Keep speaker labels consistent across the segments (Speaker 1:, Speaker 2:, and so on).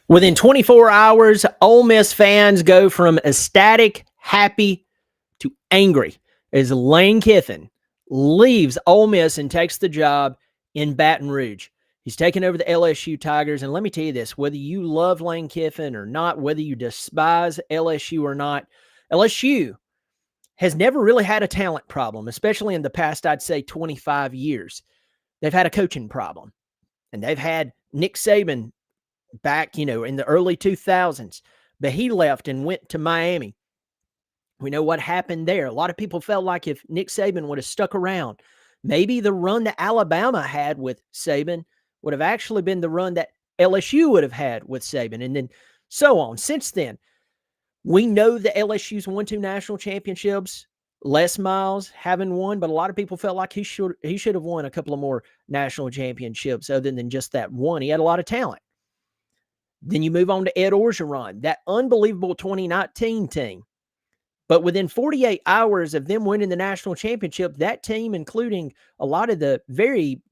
Speaker 1: Within 24 hours, Ole Miss fans go from ecstatic, happy to angry as Lane Kiffin leaves Ole Miss and takes the job in Baton Rouge. He's taken over the LSU Tigers. And let me tell you this, whether you love Lane Kiffin or not, whether you despise LSU or not, LSU has never really had a talent problem, especially in the past, I'd say 25 years. They've had a coaching problem. And they've had Nick Saban back, in the early 2000s, but he left and went to Miami. We know what happened there. A lot of people felt like if Nick Saban would have stuck around, maybe the run that Alabama had with Saban would have actually been the run that LSU would have had with Saban, and then so on. Since then, we know that LSU's won 2 national championships. Les Miles having won, but a lot of people felt like he should have won a couple of more national championships other than just that one. He had a lot of talent. Then you move on to Ed Orgeron, that unbelievable 2019 team. But within 48 hours of them winning the national championship, that team, including a lot of the very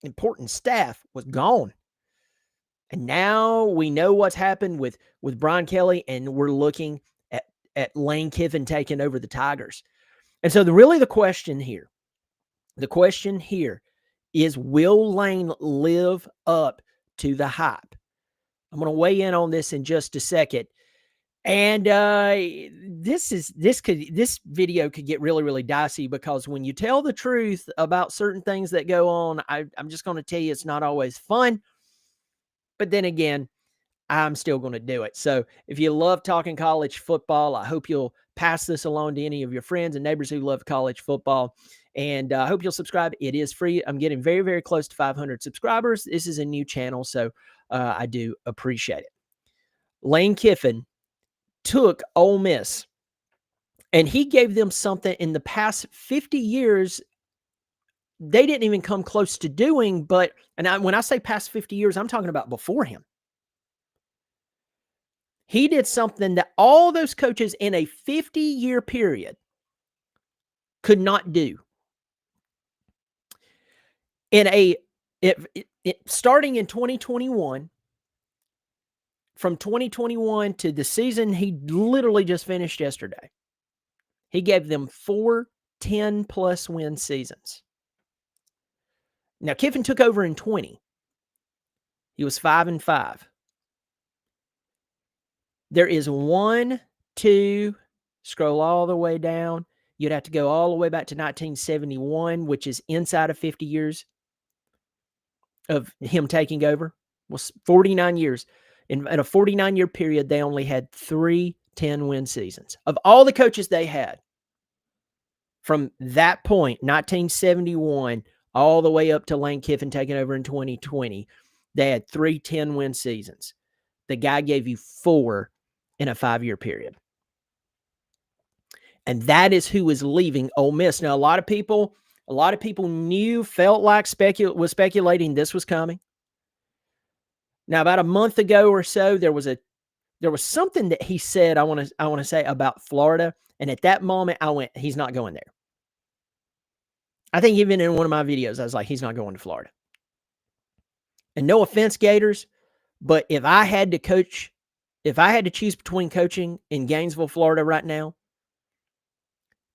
Speaker 1: important staff, was gone. And now we know what's happened with Brian Kelly, and we're looking at Lane Kiffin taking over the Tigers. And so the question here is, will Lane live up to the hype? I'm going to weigh in on this in just a second. And this video could get really, really dicey, because when you tell the truth about certain things that go on, I'm just going to tell you it's not always fun. But then again, I'm still going to do it. So if you love talking college football, I hope you'll pass this along to any of your friends and neighbors who love college football. And I hope you'll subscribe. It is free. I'm getting very, very close to 500 subscribers. This is a new channel, so I do appreciate it. Lane Kiffin took Ole Miss, and he gave them something in the past 50 years they didn't even come close to doing. But when I say past 50 years, I'm talking about before him. He did something that all those coaches in a 50-year period could not do. Starting in 2021, from 2021 to the season he literally just finished yesterday, he gave them 4 10-plus win seasons. Now, Kiffin took over in 20. He was 5-5. There is 1, 2, scroll all the way down. You'd have to go all the way back to 1971, which is inside of 50 years of him taking over. Well, 49 years. In a 49-year period, they only had 3 10-win seasons. Of all the coaches they had, from that point, 1971, all the way up to Lane Kiffin taking over in 2020, they had 3 10-win seasons. The guy gave you 4 in a 5-year period. And that is who is leaving Ole Miss. Now, a lot of people felt like was speculating this was coming. Now, about a month ago or so, there was something that he said I want to say about Florida, and at that moment I went, he's not going there. I think even in one of my videos I was like, he's not going to Florida. And no offense, Gators, but if I had to choose between coaching in Gainesville, Florida right now,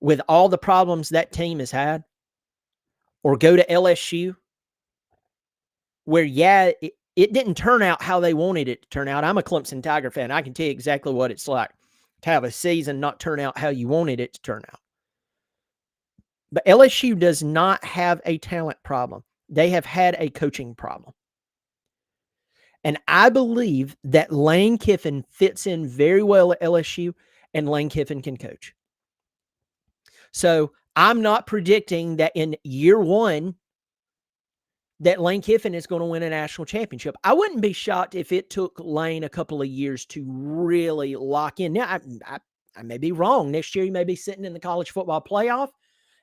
Speaker 1: with all the problems that team has had, or go to LSU, where, it didn't turn out how they wanted it to turn out. I'm a Clemson Tiger fan. I can tell you exactly what it's like to have a season not turn out how you wanted it to turn out. But LSU does not have a talent problem. They have had a coaching problem. And I believe that Lane Kiffin fits in very well at LSU, and Lane Kiffin can coach. So I'm not predicting that in year 1 that Lane Kiffin is going to win a national championship. I wouldn't be shocked if it took Lane a couple of years to really lock in. Now, I may be wrong. Next year, he may be sitting in the college football playoff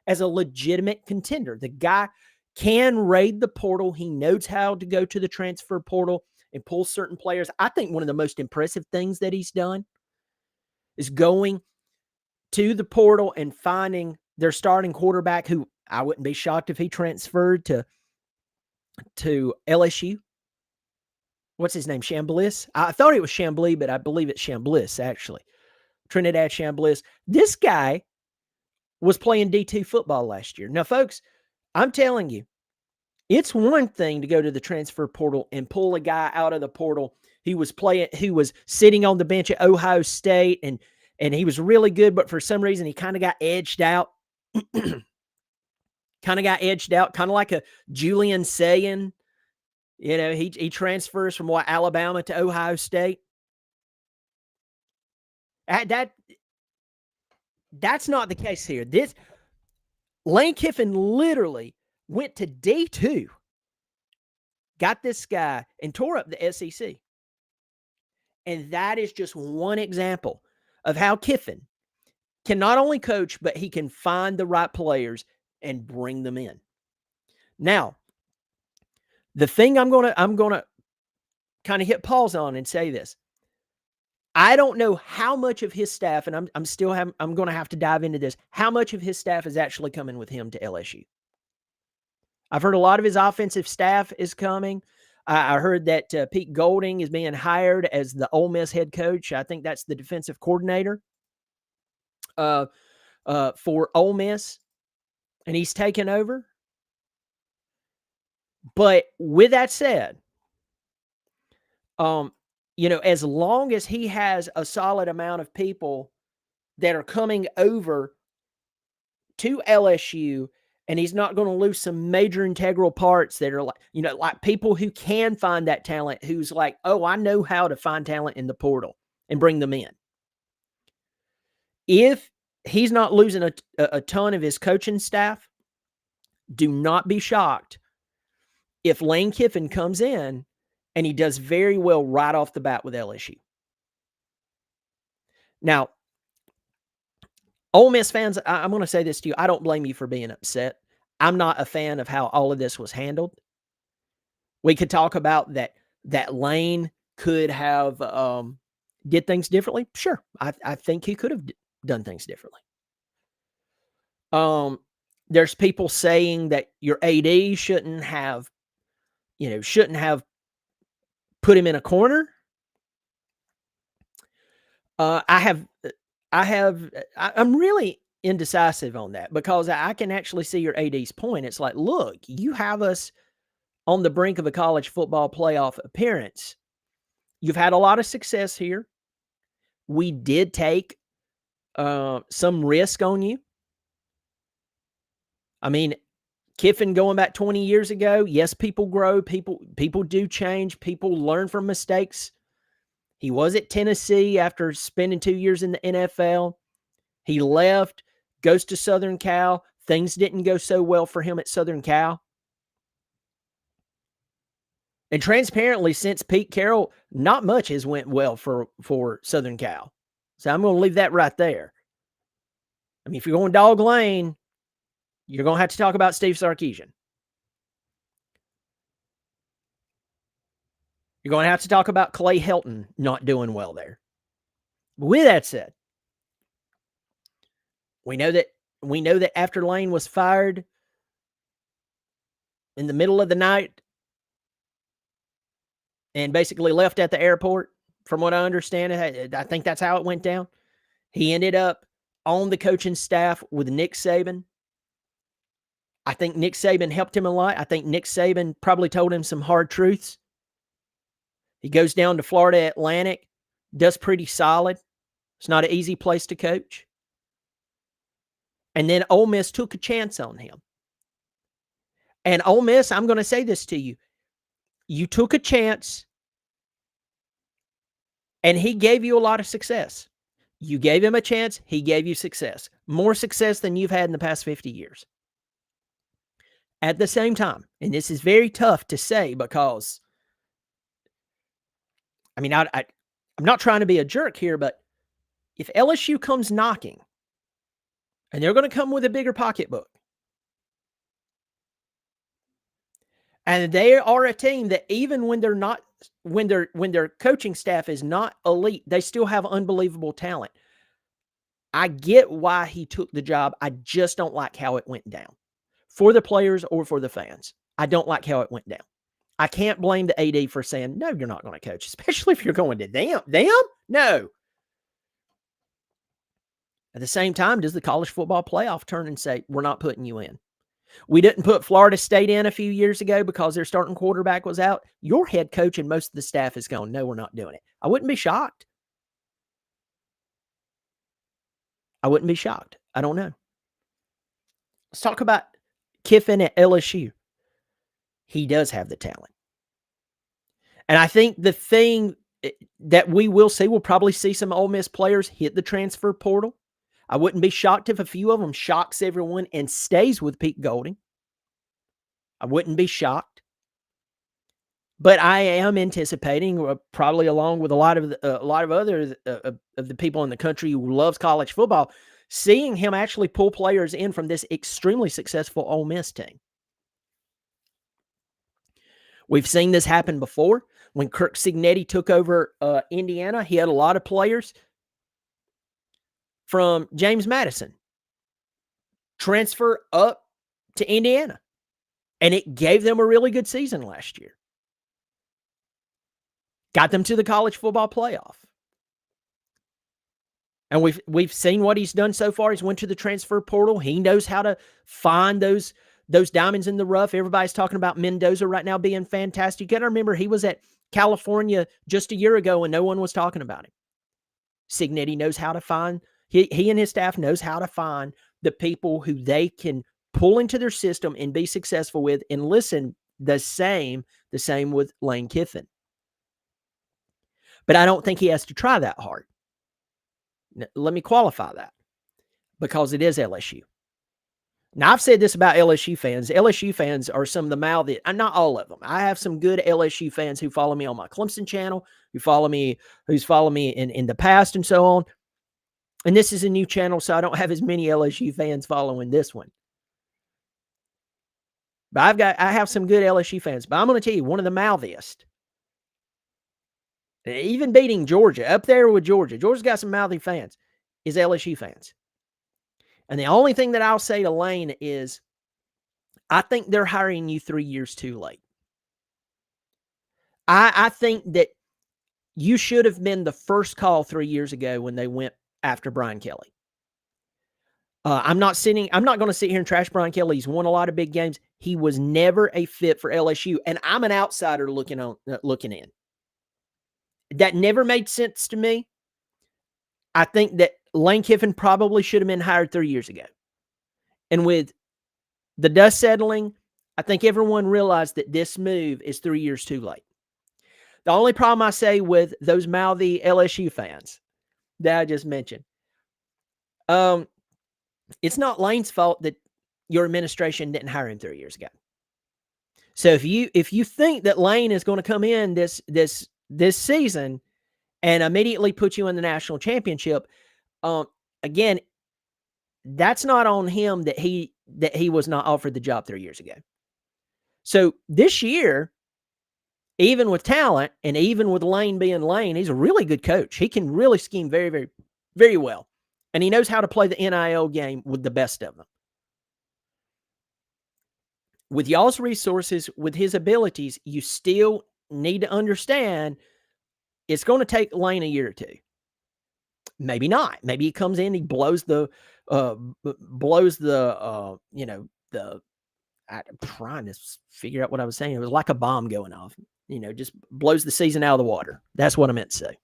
Speaker 1: as a legitimate contender. The guy can raid the portal. He knows how to go to the transfer portal and pull certain players. I think one of the most impressive things that he's done is going to the portal and finding their starting quarterback, who I wouldn't be shocked if he transferred to LSU. what's his name? Chambliss? I thought it was Chambly, but I believe it's Chambliss, actually. Trinidad Chambliss. This guy was playing D2 football last year. Now, folks, I'm telling you, it's one thing to go to the transfer portal and pull a guy out of the portal who was sitting on the bench at Ohio State, and he was really good, but for some reason he kind of got edged out. Kind of like a Julian Sayin. You know, he transfers from Alabama to Ohio State. That's not the case here. Lane Kiffin literally went to D2, got this guy, and tore up the SEC. And that is just one example of how Kiffin can not only coach, but he can find the right players and bring them in. Now, the thing I'm gonna kind of hit pause on and say this. I don't know how much of his staff, and I'm going to have to dive into this, how much of his staff is actually coming with him to LSU. I've heard a lot of his offensive staff is coming. I heard that Pete Golding is being hired as the Ole Miss head coach. I think that's the defensive coordinator for Ole Miss, and he's taken over. But with that said, you know, as long as he has a solid amount of people that are coming over to LSU, and he's not going to lose some major integral parts that are like, you know, like people who can find that talent, who's like, oh, I know how to find talent in the portal and bring them in. If he's not losing a ton of his coaching staff, do not be shocked if Lane Kiffin comes in and he does very well right off the bat with LSU. Now, Ole Miss fans, I'm going to say this to you. I don't blame you for being upset. I'm not a fan of how all of this was handled. We could talk about that Lane could have did things differently. Sure, I think he could have done things differently. There's people saying that your AD shouldn't have put him in a corner. I'm really indecisive on that because I can actually see your AD's point. It's like, look, you have us on the brink of a college football playoff appearance. You've had a lot of success here. We did take some risk on you. I mean, Kiffin going back 20 years ago, yes, people grow, people do change, people learn from mistakes. He was at Tennessee after spending 2 years in the NFL. He left, goes to Southern Cal. Things didn't go so well for him at Southern Cal. And transparently, since Pete Carroll, not much has went well for Southern Cal. So I'm going to leave that right there. I mean, if you're going dog lane, you're going to have to talk about Steve Sarkisian. You're going to have to talk about Clay Helton not doing well there. With that said, we know that after Lane was fired in the middle of the night and basically left at the airport, from what I understand, I think that's how it went down. He ended up on the coaching staff with Nick Saban. I think Nick Saban helped him a lot. I think Nick Saban probably told him some hard truths. He goes down to Florida Atlantic, does pretty solid. It's not an easy place to coach. And then Ole Miss took a chance on him. And Ole Miss, I'm going to say this to you. You took a chance, and he gave you a lot of success. You gave him a chance, he gave you success. More success than you've had in the past 50 years. At the same time, and this is very tough to say because, I mean, I'm not trying to be a jerk here, but if LSU comes knocking, and they're going to come with a bigger pocketbook, and they are a team that even when they're not, when their coaching staff is not elite, they still have unbelievable talent. I get why he took the job. I just don't like how it went down. For the players or for the fans, I don't like how it went down. I can't blame the AD for saying, no, you're not going to coach, especially if you're going to them. No. At the same time, does the college football playoff turn and say, we're not putting you in? We didn't put Florida State in a few years ago because their starting quarterback was out. Your head coach and most of the staff is going, no, we're not doing it. I wouldn't be shocked. I don't know. Let's talk about Kiffin at LSU. He does have the talent. And I think the thing that we will see, we'll probably see some Ole Miss players hit the transfer portal. I wouldn't be shocked if a few of them shocks everyone and stays with Pete Golding. I wouldn't be shocked. But I am anticipating, probably along with a lot of other of the people in the country who loves college football, seeing him actually pull players in from this extremely successful Ole Miss team. We've seen this happen before. When Kirk Cignetti took over Indiana, he had a lot of players from James Madison transfer up to Indiana, and it gave them a really good season last year. Got them to the college football playoff. And we've seen what he's done so far. He's went to the transfer portal. He knows how to find those diamonds in the rough. Everybody's talking about Mendoza right now being fantastic. You got to remember, he was at California just a year ago and no one was talking about him. Cignetti knows how to find, he and his staff knows how to find the people who they can pull into their system and be successful with. And listen, the same with Lane Kiffin. But I don't think he has to try that hard. Now, let me qualify that, because it is LSU. Now, I've said this about LSU fans. LSU fans are some of the mouthy, not all of them. I have some good LSU fans who follow me on my Clemson channel, who's followed me in the past and so on. And this is a new channel, so I don't have as many LSU fans following this one. But I have some good LSU fans. But I'm going to tell you, one of the mouthiest, even beating Georgia, up there with Georgia, Georgia's got some mouthy fans, is LSU fans. And the only thing that I'll say to Lane is, I think they're hiring you 3 years too late. I think that you should have been the first call 3 years ago when they went after Brian Kelly. I'm not going to sit here and trash Brian Kelly. He's won a lot of big games. He was never a fit for LSU. And I'm an outsider looking in. That never made sense to me. I think that Lane Kiffin probably should have been hired 3 years ago. And with the dust settling, I think everyone realized that this move is 3 years too late. The only problem I say with those mouthy LSU fans that I just mentioned, it's not Lane's fault that your administration didn't hire him 3 years ago. So if you think that Lane is going to come in this season and immediately put you in the national championship, again, that's not on him that he was not offered the job 3 years ago. So this year, even with talent and even with Lane being Lane, he's a really good coach. He can really scheme very, very, very well. And he knows how to play the NIL game with the best of them. With y'all's resources, with his abilities, you still need to understand it's going to take Lane a year or two. Maybe not. Maybe he comes in, he blows the I'm trying to figure out what I was saying. It was like a bomb going off, just blows the season out of the water. That's what I meant to say.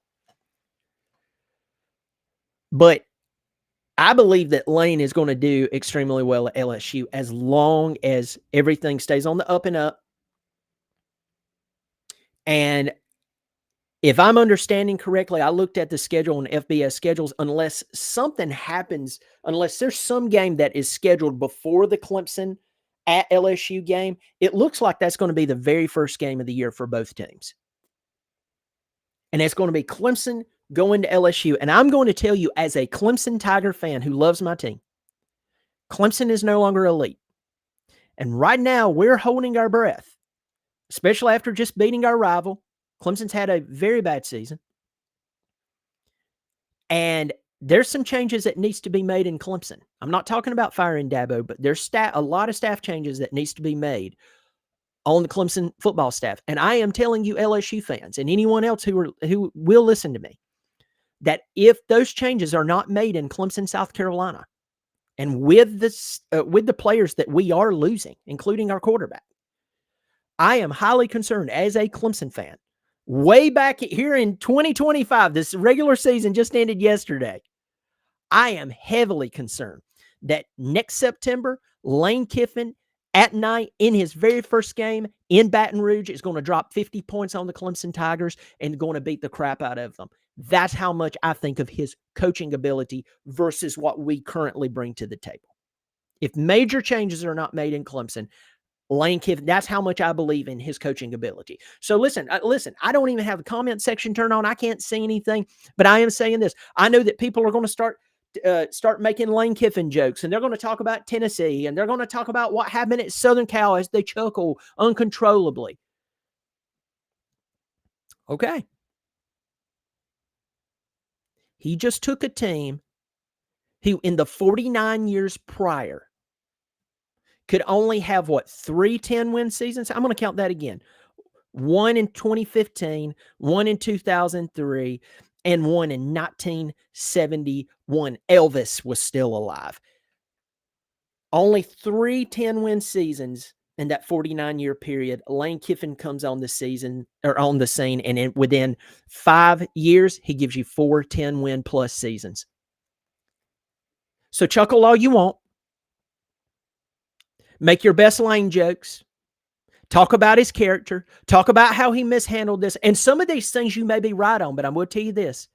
Speaker 1: But I believe that Lane is going to do extremely well at LSU as long as everything stays on the up and up. And if I'm understanding correctly, I looked at the schedule and FBS schedules, unless something happens, unless there's some game that is scheduled before the Clemson at LSU game, it looks like that's going to be the very first game of the year for both teams. And it's going to be Clemson going to LSU. And I'm going to tell you, as a Clemson Tiger fan who loves my team, Clemson is no longer elite. And right now, we're holding our breath, especially after just beating our rival. Clemson's had a very bad season. And there's some changes that needs to be made in Clemson. I'm not talking about firing Dabo, but there's a lot of staff changes that needs to be made on the Clemson football staff. And I am telling you, LSU fans and anyone else who will listen to me, that if those changes are not made in Clemson, South Carolina, and with the players that we are losing, including our quarterback, I am highly concerned as a Clemson fan. Way back here in 2025, this regular season just ended yesterday. I am heavily concerned that next September, Lane Kiffin at night in his very first game in Baton Rouge is going to drop 50 points on the Clemson Tigers and going to beat the crap out of them. That's how much I think of his coaching ability versus what we currently bring to the table. If major changes are not made in Clemson, Lane Kiffin, that's how much I believe in his coaching ability. So listen, I don't even have the comment section turned on. I can't see anything, but I am saying this. I know that people are going to start making Lane Kiffin jokes, and they're going to talk about Tennessee, and they're going to talk about what happened at Southern Cal as they chuckle uncontrollably. Okay. He just took a team who in the 49 years prior could only have, 3 10-win seasons? I'm going to count that again. One in 2015, one in 2003, and one in 1971. Elvis was still alive. Only 3 10-win seasons in that 49-year period. Lane Kiffin comes on the scene, and within 5 years, he gives you 4 10-win plus seasons. So chuckle all you want. Make your best Lane jokes. Talk about his character. Talk about how he mishandled this. And some of these things you may be right on, but I'm going to tell you this.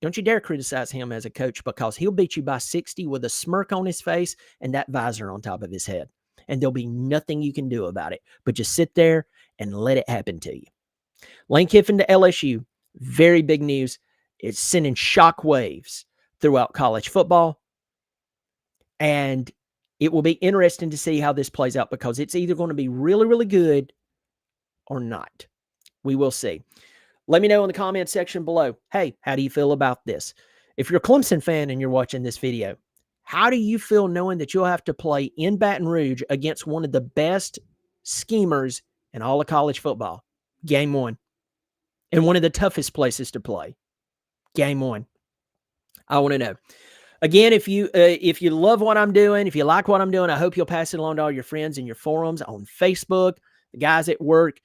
Speaker 1: Don't you dare criticize him as a coach, because he'll beat you by 60 with a smirk on his face and that visor on top of his head. And there'll be nothing you can do about it, but just sit there and let it happen to you. Lane Kiffin to LSU, very big news. It's sending shock waves throughout college football. And it will be interesting to see how this plays out, because it's either going to be really, really good or not. We will see. Let me know in the comment section below. Hey, how do you feel about this? If you're a Clemson fan and you're watching this video, how do you feel knowing that you'll have to play in Baton Rouge against one of the best schemers in all of college football? Game 1. And one of the toughest places to play. Game 1. I want to know. Again, if you love what I'm doing, if you like what I'm doing, I hope you'll pass it along to all your friends in your forums on Facebook, the guys at work.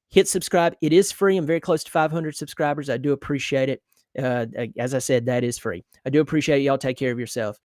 Speaker 1: Hit subscribe. It is free. I'm very close to 500 subscribers. I do appreciate it. As I said, that is free. I do appreciate it. Y'all take care of yourself.